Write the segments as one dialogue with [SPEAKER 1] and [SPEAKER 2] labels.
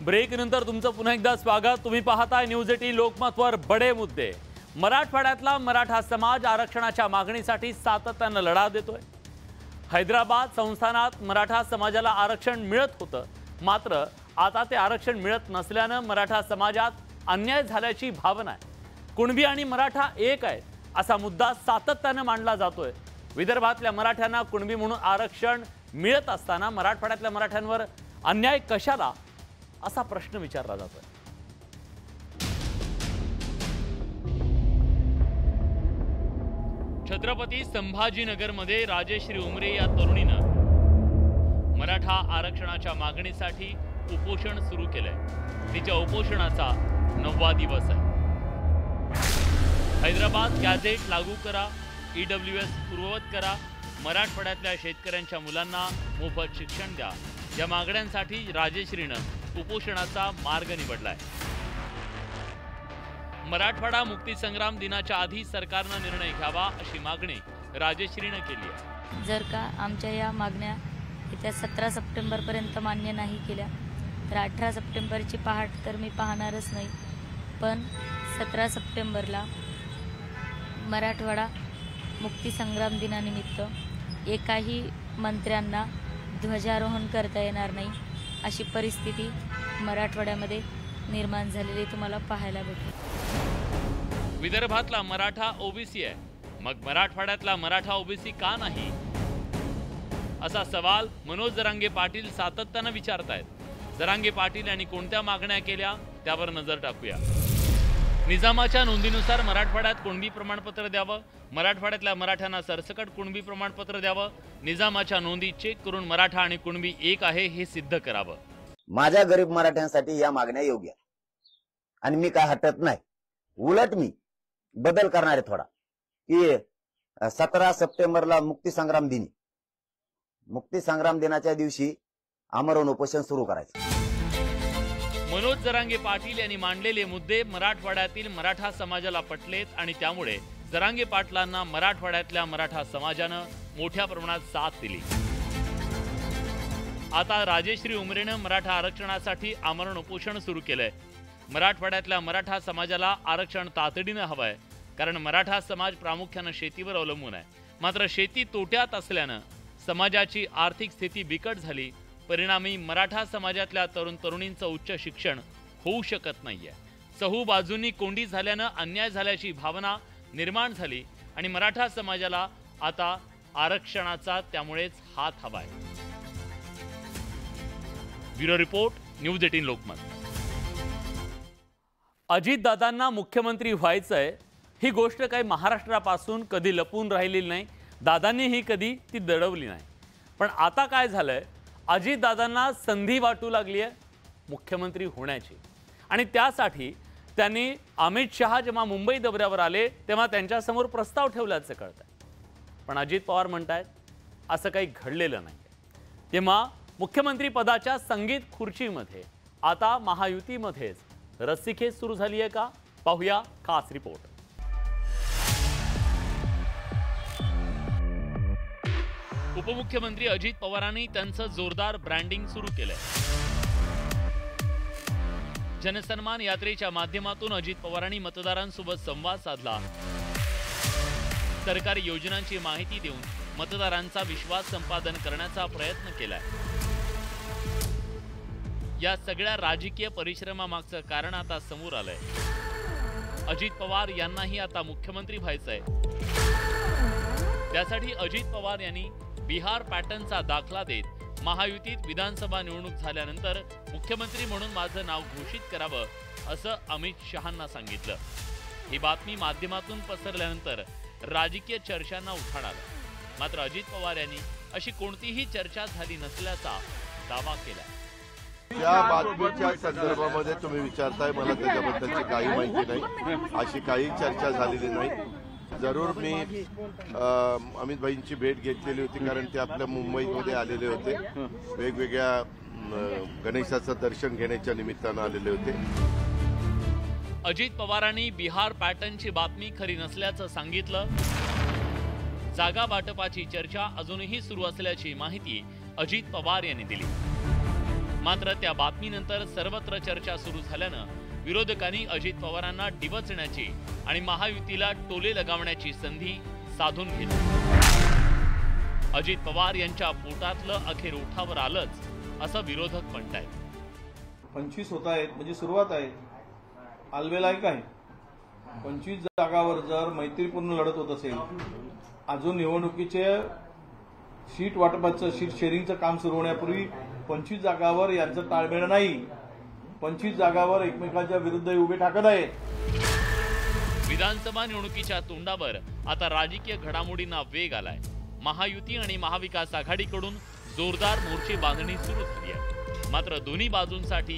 [SPEAKER 1] Break नंतर तुमचं पुन्हा एकदा स्वागत। तुम्ही पाहताय न्यूज 18 लोकमतवर बडे मुद्दे। मराठवाड्यातला मराठा समाज आरक्षणाच्या मागणीसाठी सातत्याने लढा देतोय। हैदराबाद संस्थानात मराठा समाजाला आरक्षण मिळत होतं, मात्र आता ते आरक्षण मिळत नसल्याने मराठा समाजात अन्याय झाल्याची भावना आहे। कुणबी आणि मराठा एक आहेत असा मुद्दा सातत्याने मांडला जातोय। विदर्भातल्या मराठ्यांना कुणबी म्हणून आरक्षण मिळत असताना मराठवाड्यातल्या मराठ्यांवर अन्याय कशाला असा प्रश्न विचारला जातोय। छत्रपती संभाजीनगरमध्ये राजेश्री उमरे या तरुणीनं मराठा आरक्षणाच्या मागणीसाठी उपोषण सुरू केलंय। तिच्या उपोषणाचा 9वा दिवस आहे। हैदराबाद गॅझेट लागू करा, EWS पूर्ववत करा, मराठवाड्यातल्या शेतकऱ्यांच्या मुलांना मोफत शिक्षण द्या, या मागण्यांसाठी राजेश्रीनं उपोषणाचा मार्ग निवडलाय। मराठवाडा मुक्तीसंग्राम दिनाच्या आधी सरकारनं निर्णय घ्यावा अशी मागणी राजेश्रीनं केली आहे।
[SPEAKER 2] जर का आमच्या या मागण्या येत्या 17 सप्टेंबरपर्यंत मान्य नाही केल्या तर 18 सप्टेंबरची पहाट तर मी पाहणारच नाही, पण 17 सप्टेंबरला मराठवाडा मुक्तीसंग्राम दिनानिमित्त एकाही मंत्र्यांना ध्वजारोहण करता येणार नाही अशी परिस्थिती मराठवाड्यामध्ये निर्माण झालेली तुम्हाला पाहायला भेटेल।
[SPEAKER 1] विदर्भातला मराठा ओबीसी आहे, मग मराठवाड्यातला मराठा ओबीसी का नाही असा सवाल मनोज जरांगे पाटील सातत्याने विचारतायत। जरांगे पाटील यांनी कोणत्या मागण्या केल्या त्यावर नजर टाकूया। निजामाच्या नोंदीनुसार मराठवाड्यात कुणबी प्रमाणपत्र द्यावं, मराठवाड्यातल्या मराठ्यांना सरसकट कुणबी प्रमाणपत्र द्यावं, निजामाच्या नोंदी चेक करून मराठा आणि कुणबी एक आहे हे सिद्ध करावं।
[SPEAKER 3] माझ्या गरीब मराठ्यांसाठी या मागण्या योग्य आहेत आणि मी काय हटत नाही, उलट मी बदल करणार आहे थोडा की 17 सप्टेंबरला मुक्तीसंग्राम दिनाच्या दिवशी आमरण उपोषण सुरू करायचं।
[SPEAKER 1] मनोज जरांगे पाटील यांनी मांडलेले मुद्दे मराठवाड्यातील मराठा समाजाला पटलेत आणि त्यामुळे जरांगे पाटलांना मराठवाड्यातल्या मराठा समाजानं मोठ्या प्रमाणात साथ दिली। आता राजेश्री उमरेनं मराठा आरक्षणासाठी आमरण उपोषण सुरू केलंय। मराठवाड्यातल्या मराठा समाजाला आरक्षण तातडीनं हवंय, कारण मराठा समाज प्रामुख्यानं शेतीवर अवलंबून आहे। मात्र शेती तोट्यात असल्यानं समाजाची आर्थिक स्थिती बिकट झाली, परिणामी मराठा समाजातल्या तरुण तरुणींचं उच्च शिक्षण होऊ शकत नाहीये। चहू बाजूंनी कोंडी झाल्यानं अन्याय झाल्याची भावना निर्माण झाली आणि मराठा समाजाला आता आरक्षणाचा त्यामुळेच हात हवाय। Bureau report, news 18 Lokmat. अजितदादांना मुख्यमंत्री व्हायचंय ही गोष्ट काही महाराष्ट्रापासून कधी लपून राहिलेली नाही, दादांनीही कधी ती दडवली नाही। पण आता काय झालंय, अजितदादांना संधी वाटू लागली आहे मुख्यमंत्री होण्याची आणि त्यासाठी त्यांनी अमित शहा जेव्हा मुंबई दौऱ्यावर आले तेव्हा त्यांच्यासमोर प्रस्ताव ठेवल्याचं कळतंय। पण अजित पवार म्हणतायत असं काही घडलेलं नाही। तेव्हा मुख्यमंत्री पदाच्या संगीत खुर्चीमध्ये आता महायुतीमध्येच रस्सीखेच सुरू झाली आहे का, पाहूया खास रिपोर्ट। उपमुख्यमंत्री अजित पवारांनी त्यांचं जोरदार ब्रँडिंग सुरू केलंय। जनसन्मान यात्रेच्या माध्यमातून अजित पवारांनी मतदारांसोबत संवाद साधला, सरकारी योजनांची माहिती देऊन मतदारांचा विश्वास संपादन करण्याचा प्रयत्न केलाय। या सगळ्या राजकीय परिश्रमामागचं कारण आता समोर आलंय। अजित पवार यांनाही आता मुख्यमंत्री व्हायचंय। त्यासाठी अजित पवार यांनी बिहार पॅटर्नचा दाखला देत महायुतीत विधानसभा निवडणूक झाल्यानंतर मुख्यमंत्री म्हणून माझं नाव घोषित करावं असं अमित शहांना सांगितलं। ही बातमी माध्यमातून पसरल्यानंतर राजकीय चर्चांना उधाण आलं। मात्र अजित पवार यांनी अशी कोणतीही चर्चा झाली नसल्याचा दावा केला।
[SPEAKER 4] त्या बातमीच्या संदर्भामध्ये तुम्ही विचारताय, मला त्याच्याबद्दलची काही माहिती नाही, अशी काही चर्चा झालेली नाही। जरूर मी अमित भाईंची भेट घेतलेली होती, कारण ते आपल्या मुंबईमध्ये आलेले होते, वेगवेगळ्या गणेशाचं दर्शन घेण्याच्या निमित्तानं आलेले होते।
[SPEAKER 1] अजित पवारांनी बिहार पॅटर्नची बातमी खरी नसल्याचं सांगितलं। जागा वाटपाची चर्चा अजूनही सुरू असल्याची माहिती अजित पवार यांनी दिली। मात्र त्या बातमीनंतर सर्वत्र चर्चा सुरू झाल्यानं विरोधकांनी अजित पवारांना डिवचण्याची आणि महायुतीला टोले लगावण्याची संधी साधून घेतली। अजित पवार यांच्या पोटातलं अखेर ओठावर आलंच असं विरोधक म्हणतायत।
[SPEAKER 5] 25 होत आहेत म्हणजे सुरुवात आहे, आलवेलायक आहे। 25 जागावर जर मैत्रीपूर्ण लढत होत असेल, अजून निवडणुकीचे सीट वाटपाचं सीट शेअरिंगचं काम सुरू होण्यापूर्वी 25 जागावर यांचं ताळमेळ नाही। 25 जागावर एकमेकांच्या विरुद्ध उभे ठाकत आहेत।
[SPEAKER 1] विधानसभा निवडणुकीच्या तोंडावर आता राजकीय घडामोडींना वेग आलाय। महायुती आणि महाविकास आघाडीकडून जोरदार मोर्चे बांधणी सुरू झाली आहे। मात्र दोन्ही बाजूंसाठी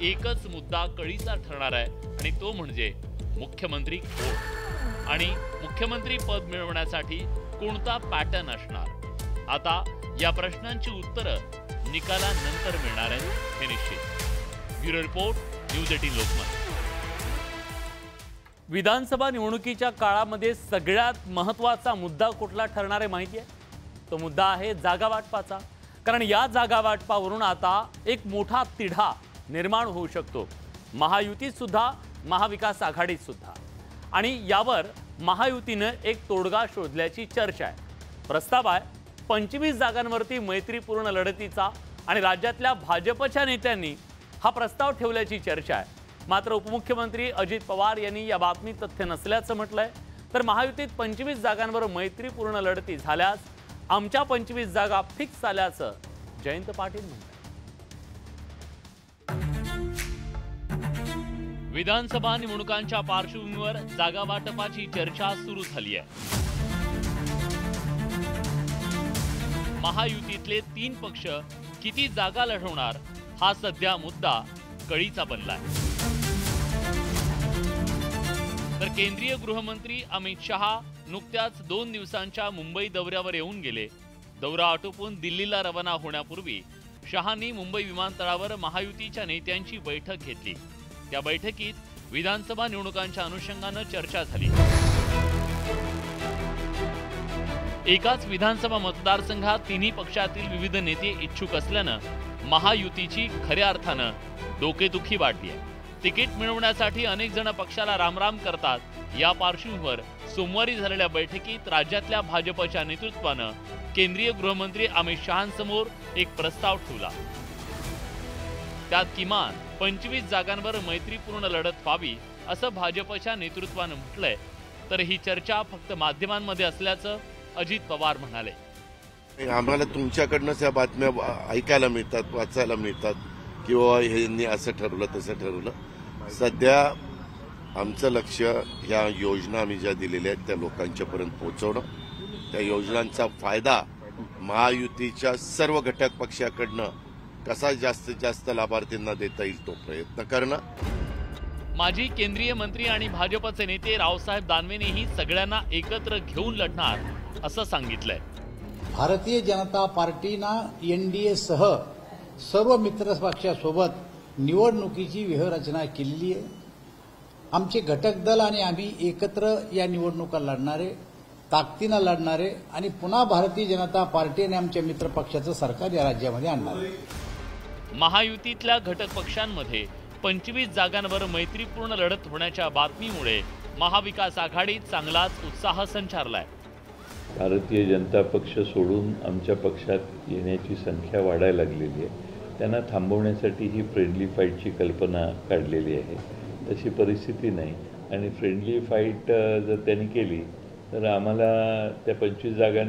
[SPEAKER 1] एकच मुद्दा कळीचा ठरणार आहे आणि तो म्हणजे मुख्यमंत्री कोण आणि मुख्यमंत्री पद मिळवण्यासाठी कोणता पॅटर्न असणार। आता या प्रश्नांची उत्तरं निकालानंतर मिळणार आहेत हे निश्चित। Bureau report, news 18 Lokmat. विधानसभा निवडणुकीच्या काळामध्ये सगळ्यात महत्त्वाचा मुद्दा कुठला ठरणार आहे माहिती आहे? तो मुद्दा आहे जागा वाटपाचा। कारण या जागा वाटपावरून आता एक मोठा तिढा निर्माण होऊ शकतो, महायुतीत सुद्धा महाविकास आघाडीत सुद्धा। आणि यावर महायुतीनं एक तोडगा शोधल्याची चर्चा आहे। प्रस्ताव आहे 25 जागांवरती मैत्रीपूर्ण लढतीचा आणि राज्यातल्या भाजपच्या नेत्यांनी हा प्रस्ताव ठेवल्याची चर्चा आहे। मात्र उपमुख्यमंत्री अजित पवार यांनी या बातमीत तथ्य नसल्याचं म्हटलंय। तर महायुतीत 25 जागांवर मैत्रीपूर्ण लढती झाल्यास आमच्या 25 जागा फिक्स झाल्याचं जयंत पाटील म्हणतात। विधानसभा निवडणुकांच्या पार्श्वभूमीवर जागा वाटपाची चर्चा सुरू झाली आहे। महायुतीतले 3 पक्ष किती जागा लढवणार हा सध्या मुद्दा कळीचा बनलाय। तर केंद्रीय गृहमंत्री अमित शहा नुकत्याच 2 दिवसांच्या मुंबई दौऱ्यावर येऊन गेले। दौरा आटोपून दिल्लीला रवाना होण्यापूर्वी शहांनी मुंबई विमानतळावर महायुतीच्या नेत्यांची बैठक घेतली। त्या बैठकीत विधानसभा निवडणुकांच्या अनुषंगानं चर्चा झाली। एकाच विधानसभा मतदारसंघात तिन्ही पक्षातील विविध नेते इच्छुक असल्यानं महायुतीची खऱ्या अर्थानं डोकेदुखी वाढली आहे। तिकीट मिळवण्यासाठी अनेक जण पक्षाला रामराम करतात। या पार्श्वभूमीवर सोमवारी झालेल्या बैठकीत राज्यातल्या भाजपच्या नेतृत्वानं केंद्रीय गृहमंत्री अमित शहांसमोर एक प्रस्ताव ठेवला। त्यात किमान 25 जागांवर मैत्रीपूर्ण लढत व्हावी असं भाजपच्या नेतृत्वानं म्हटलंय। तर ही चर्चा फक्त माध्यमांमध्ये असल्याचं अजित पवार म्हणाले।
[SPEAKER 4] आम्हाला तुमच्याकडनंच या बातम्या ऐकायला मिळतात, वाचायला मिळतात किंवा यांनी असं ठरवलं तसं ठरवलं। सध्या आमचं लक्ष ह्या योजना आम्ही ज्या दिलेल्या आहेत त्या लोकांच्यापर्यंत पोहोचवणं, त्या योजनांचा फायदा महायुतीच्या सर्व घटक पक्षाकडनं कसा जास्तीत जास्त लाभार्थींना देता येईल तो प्रयत्न करणं।
[SPEAKER 1] माजी केंद्रीय मंत्री आणि भाजपचे नेते रावसाहेब दानवेनेही सगळ्यांना एकत्र घेऊन लढणार असं सांगितलंय।
[SPEAKER 6] भारतीय जनता पार्टीनं एनडीए सह सर्व मित्र पक्षासोबत निवडणुकीची व्यूहरचना केलेली आहे। आमचे घटक दल आणि आम्ही एकत्र या निवडणुका लढणारे, ताकदीनं लढणारे आणि पुन्हा भारतीय जनता पार्टी आणि आमच्या मित्र पक्षाचं सरकार या राज्यामध्ये आणणार आहे।
[SPEAKER 1] महायुतीतल्या घटक पक्षांमध्ये 25 जागांवर मैत्रीपूर्ण लढत होण्याच्या बातमीमुळे महाविकास आघाडीत चांगलाच उत्साह संचारलाय।
[SPEAKER 7] भारतीय जनता पक्ष सोडून आमच्या पक्षात येण्याची संख्या वाढायला लागलेली आहे। त्यांना थांबवण्यासाठी ही फ्रेंडली फाईटची कल्पना काढलेली आहे। तशी परिस्थिती नाही आणि फ्रेंडली फाईट जर त्यांनी केली तर आम्हाला त्या 25 जागां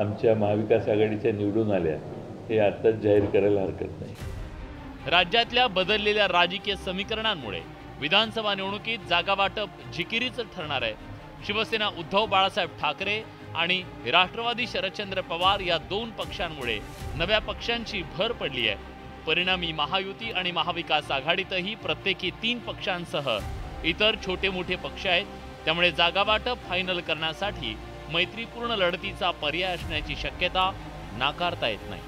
[SPEAKER 7] आमच्या महाविकास आघाडीच्या निवडून आल्या हे आताच जाहीर करायला हरकत नाही।
[SPEAKER 1] राज्यातल्या बदललेल्या राजकीय समीकरणांमुळे विधानसभा निवडणुकीत जागा वाटप जिकिरीचं ठरणार आहे। शिवसेना उद्धव बाळासाहेब ठाकरे आणि राष्ट्रवादी शरदचंद्र पवार या 2 पक्षांमुळे नव्या पक्षांची भर पडली आहे। परिणामी महायुती आणि महाविकास आघाडीतही प्रत्येकी 3 पक्षांसह इतर छोटे मोठे पक्ष आहेत। त्यामुळे जागा वाटप फायनल करण्यासाठी मैत्रीपूर्ण लढतीचा पर्याय असण्याची शक्यता नाकारता येत नाही।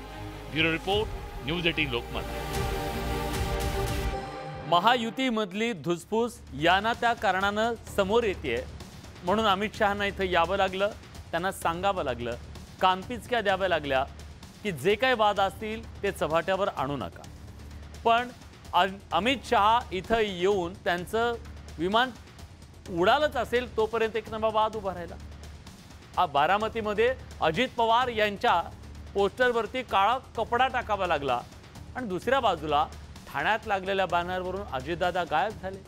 [SPEAKER 1] Bureau report, news 18 Lokmat. महायुतीमधली धुसफूस या ना त्या कारणानं समोर येते म्हणून अमित शहांना इथं यावं लागलं, त्यांना सांगावं लागलं, कानपिचक्या द्याव्या लागल्या की जे काही वाद असतील ते चव्हाट्यावर आणू नका। पण अमित शहा इथं येऊन त्यांचं विमान उडालच असेल तोपर्यंत एक नवा वाद उभा राहिला। बारामतीमध्ये अजित पवार यांच्या पोस्टरवरती काळा कपडा टाकावा लागला आणि दुसऱ्या बाजूला ठाण्यात लागलेल्या बॅनरवरून अजितदादा गायब झाले।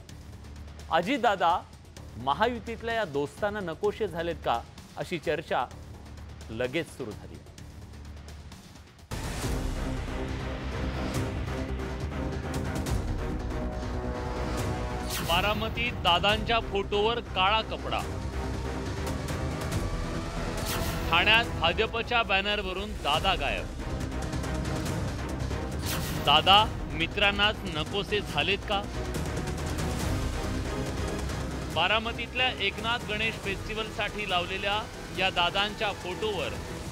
[SPEAKER 1] अजितदादा महायुतीतल्या या दोस्तांना नकोशे झालेत का अशी चर्चा लगेच सुरू झाली। बारामतीत दादांच्या फोटोवर काळा कपडा, ठाण्यात भाजपच्या बॅनरवरून दादा गायब। दादा मित्रांनाच नकोसे झालेत का? बारामतीतल्या एकनाथ गणेश फेस्टिवलसाठी लावलेल्या या दादांच्या फोटोवर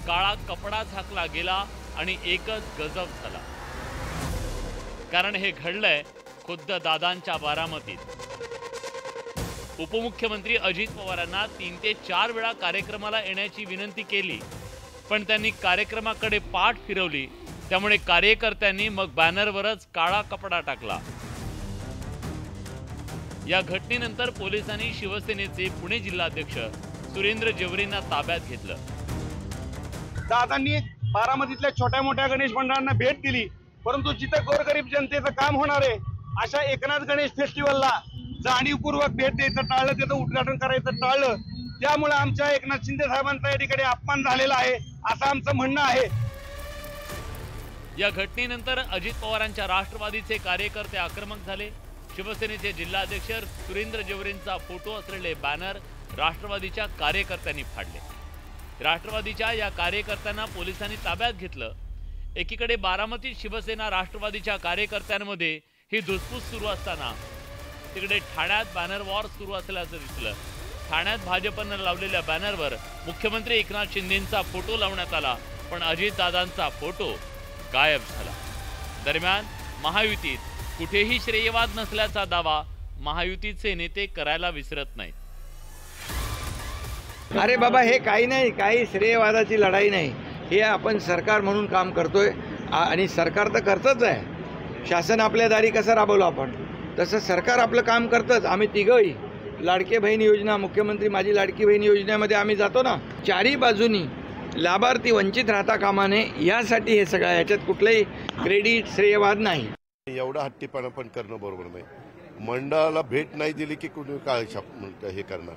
[SPEAKER 1] काळा कपडा झाकला गेला आणि एकच गजब झाला, कारण हे घडलंय खुद्द दादांच्या बारामतीत। उपमुख्यमंत्री अजित पवारांना 3 ते 4 वेळा कार्यक्रमाला येण्याची विनंती केली, पण त्यांनी कार्यक्रमाकडे पाठ फिरवली, त्यामुळे कार्यकर्त्यांनी मग बॅनरवरच काळा कपडा टाकला। या घटनेनंतर पोलिसांनी शिवसेनेचे पुणे जिल्हाध्यक्ष सुरेंद्र जेवरेंना ताब्यात घेतलं।
[SPEAKER 8] दादांनी बारामतीतल्या छोट्या मोठ्या गणेश मंडळांना भेट दिली, परंतु जिथे गोरगरीब जनतेचं काम होणार आहे अशा एकनाथ गणेश फेस्टिवलला जाणीवपूर्वक भेट द्यायचं टाळलं, त्याचं उद्घाटन करायचं टाळलं। त्यामुळे आमच्या एकनाथ शिंदे साहेबांचा या ठिकाणी अपमान झालेला आहे असं आमचं म्हणणं आहे।
[SPEAKER 1] या घटनेनंतर अजित पवारांच्या राष्ट्रवादीचे कार्यकर्ते आक्रमक झाले। शिवसेनेचे जिल्हाध्यक्ष सुरेंद्र जेवरेंचा फोटो असलेले बॅनर राष्ट्रवादीच्या कार्यकर्त्यांनी फाडले। राष्ट्रवादीच्या या कार्यकर्त्यांना पोलिसांनी ताब्यात घेतलं। एकीकडे बारामतीत शिवसेना राष्ट्रवादीच्या कार्यकर्त्यांमध्ये ही धुसफूस सुरू असताना तिकडे ठाण्यात बॅनर वॉर सुरू असल्याचं दिसलं। ठाण्यात भाजपनं लावलेल्या बॅनरवर मुख्यमंत्री एकनाथ शिंदेंचा फोटो लावण्यात आला, पण अजितदादांचा फोटो गायब झाला। दरम्यान महायुतीत कुठेही श्रेयवाद नसल्याचा दावा महायुतीचे नेते करायला विसरत नाहीत।
[SPEAKER 9] अरे बाबा, हे काही नाही, काही श्रेयवादाची लढाई नाही। हे आपण सरकार म्हणून काम करतोय आणि सरकार तर करतच आहे। शासन आपल्या दारी कसं राबवलं आपण, तसं सरकार आपलं काम करतंच। आम्ही तिघंही लाडके बहीण योजना, मुख्यमंत्री माझी लाडकी बहीण योजनेमध्ये आम्ही जातो ना, चारही बाजूनी लाभार्थी वंचित राहता कामा नये यासाठी हे सगळं, याच्यात कुठलंही क्रेडिट श्रेयवाद नाही।
[SPEAKER 4] एवढा हट्टीपणा पण करणं बरोबर नाही। मंडळाला भेट नाही दिली की कुणी काय हे करणार?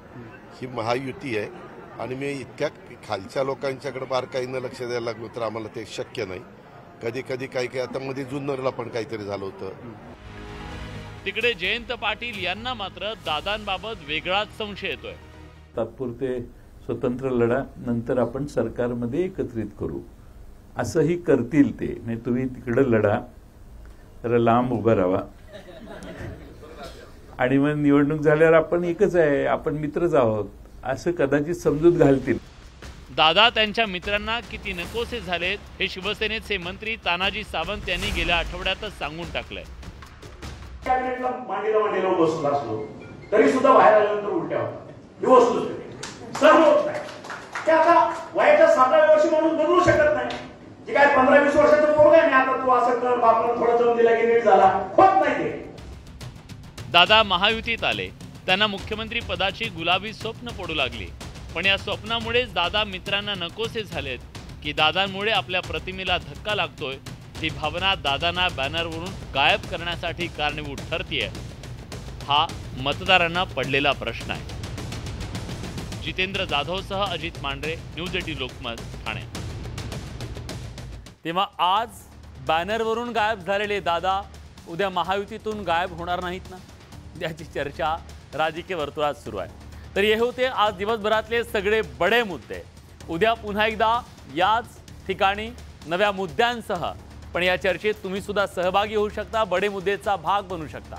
[SPEAKER 4] ही महायुती आहे आणि मी इतक्या खालच्या लोकांच्याकडे बारकाईनं लक्ष द्यायला लागलो तर आम्हाला ते शक्य नाही। कधी कधी काही आता मध्ये जुन्नरला पण काहीतरी झालं होतं।
[SPEAKER 1] तिकडे जयंत पाटील यांना मात्र दादांबाबत वेगळाच संशय येतोय।
[SPEAKER 7] तात्पुरते स्वतंत्र लढा, नंतर आपण सरकारमध्ये एकत्रित करू असंही करतील ते। म्हणजे तुम्ही तिकडे लढा, जरा लांब उभं राहा आणि मग निवडणूक झाल्यावर आपण एकच आहे, आपण मित्रच आहोत असं कदाचित समजूत घालतील।
[SPEAKER 1] दादा त्यांच्या मित्रांना किती नकोसे झालेत हे शिवसेनेचे मंत्री तानाजी सावंत यांनी गेल्या आठवड्यातच सांगून टाकलंय।
[SPEAKER 10] कॅबिनेटला मांडीला बसून असलो तरी सुद्धा बाहेर आल्यानंतर उलट्या होतात। ही वस्तुस्थिती सर्व होत नाही। ते आता वयाच्या 7व्या वर्षी म्हणून बदलू शकत नाही। जे काय 15-20 वर्षाचं पोरग आहे, आता तू असं कर, बापानं थोडं जम दिला की नीट झाला, होत नाही ते।
[SPEAKER 1] दादा महायुतीत आले, त्यांना मुख्यमंत्री पदाची गुलाबी स्वप्न पडू लागली, पण या स्वप्नामुळेच दादा मित्रांना नकोसे झालेत की दादांमुळे आपल्या प्रतिमेला धक्का लागतोय, ही भावना दादांना बॅनरवरून गायब करण्यासाठी कारणीभूत ठरतीये। हा मतदारांना पडलेला प्रश्न आहे। जितेंद्र जाधवसह अजित मांढरे, न्यूज 18 लोकमत, ठाणे। तेव्हा आज बॅनरवरून गायब झालेले दादा उद्या महायुतीतून गायब होणार नाहीत ना, याची चर्चा राजकीय वर्तुळात सुरू आहे। तर हे होते आज दिवसभरातले सगळे बडे मुद्दे। उद्या पुन्हा एकदा याच ठिकाणी नव्या मुद्द्यांसह, पण या चर्चेत तुम्ही सुद्धा सहभागी होऊ शकता, बडे मुद्देचा भाग बनू शकता।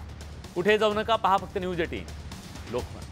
[SPEAKER 1] कुठे जाऊ नका, पहा फक्त न्यूज 18 लोकमत।